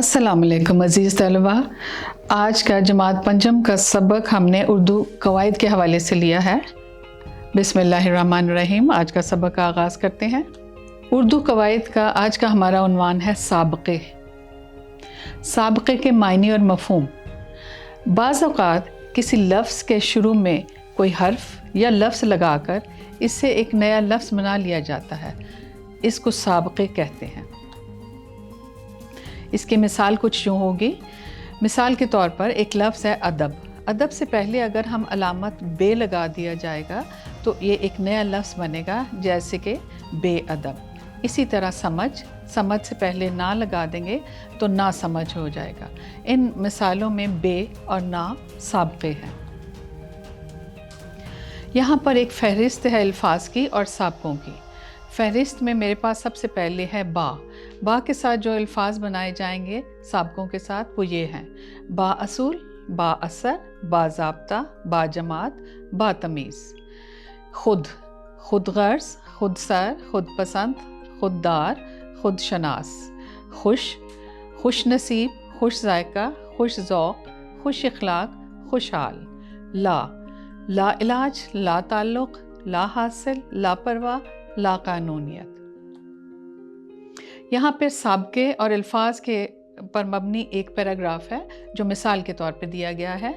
अस्सलाम वालेकुम अज़ीज़ तलबा। आज का जमात पंचम का सबक हमने उर्दू कवायद के हवाले से लिया है। बिस्मिल्लाहिर्रहमानिर्रहीम। आज का सबक का आगाज़ करते हैं। उर्दू कवायद का आज का हमारा उन्वान है साबक़े। साबक़े के मायने और मफ़हूम। बाज़ औक़ात किसी लफ्ज़ के शुरू में कोई हर्फ या लफ्ज़ लगाकर इससे एक नया लफ्ज़ बना लिया जाता है, इसको साबक़े कहते हैं। इसकी मिसाल कुछ यूँ होगी। मिसाल के तौर पर एक लफ्ज़ है अदब। अदब से पहले अगर हम अलामत बे लगा दिया जाएगा तो ये एक नया लफ्ज़ बनेगा, जैसे कि बेअदब। इसी तरह समझ से पहले ना लगा देंगे तो ना समझ हो जाएगा। इन मिसालों में बे और ना साबक़े हैं। यहाँ पर एक फ़हरिस्त है अल्फाज की और साबकों की। फ़हरिस्त में मेरे पास सबसे पहले है बा के साथ जो अल्फाज बनाए जाएंगे साबकों के साथ वो ये हैं: बा असूल, बा असर, बा ज़ाब्ता, बा जमात, बा तमीज़। खुद गर्ज़, खुद सर, खुद पसंद, खुददार, खुद शनास। खुश नसीब, खुश ज़ायका, खुश ज़ौक़, खुश इख़लाक़, खुशहाल। ला इलाज, ला ताल्लुक़, ला हासिल, लापरवाह, ला कानूनियत। यहाँ पर साबके और अल्फाज के पर मबनी एक पैराग्राफ है जो मिसाल के तौर पे दिया गया है।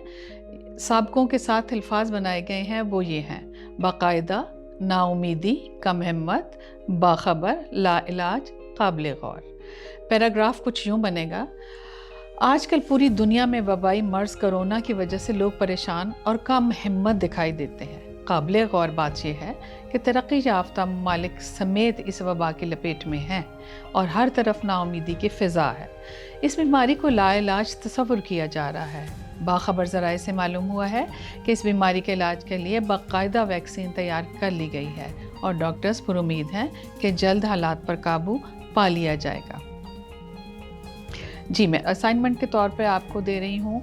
साबकों के साथ अल्फाज बनाए गए हैं वो ये हैं: बाकायदा, नाउमीदी, कम हिम्मत, बाखबर, ला इलाज, काबिल गौर। पैराग्राफ कुछ यूँ बनेगा: आजकल पूरी दुनिया में वबाई मर्ज़ कोरोना की वजह से लोग परेशान और कम हिम्मत दिखाई देते हैं। काबिल गौर बात यह है कि तरक्की याफ्ता ममालिक समेत इस वबा की लपेट में हैं और हर तरफ नाउमीदी की फ़िज़ा है। इस बीमारी को लाइलाज तस्वुर किया जा रहा है। बाखबर ज़राए से मालूम हुआ है कि इस बीमारी के इलाज के लिए बाकायदा वैक्सीन तैयार कर ली गई है और डॉक्टर्स पुरुमीद हैं कि जल्द हालात पर काबू पा लिया जाएगा। जी, मैं असाइनमेंट के तौर पर आपको दे रही हूँ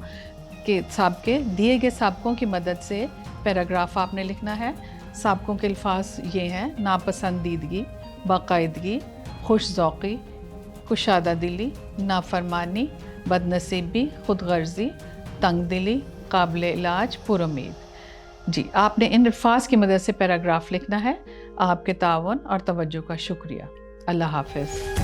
कि साबके दिए गए साबकों की मदद से पैराग्राफ आपने लिखना है। साबकों के अल्फाज ये हैं: नापसंदीदगी, बाकायदगी, खुश ज़ौक़ी, कुशादा दिली, नाफरमानी, बदनसीबी, खुदगर्ज़ी, तंग दिली, काबिल इलाज, पुरुमीद। जी, आपने इन अल्फाज की मदद से पैराग्राफ लिखना है। आपके तावन और तवज्जो का शुक्रिया। अल्लाह हाफ़िज़।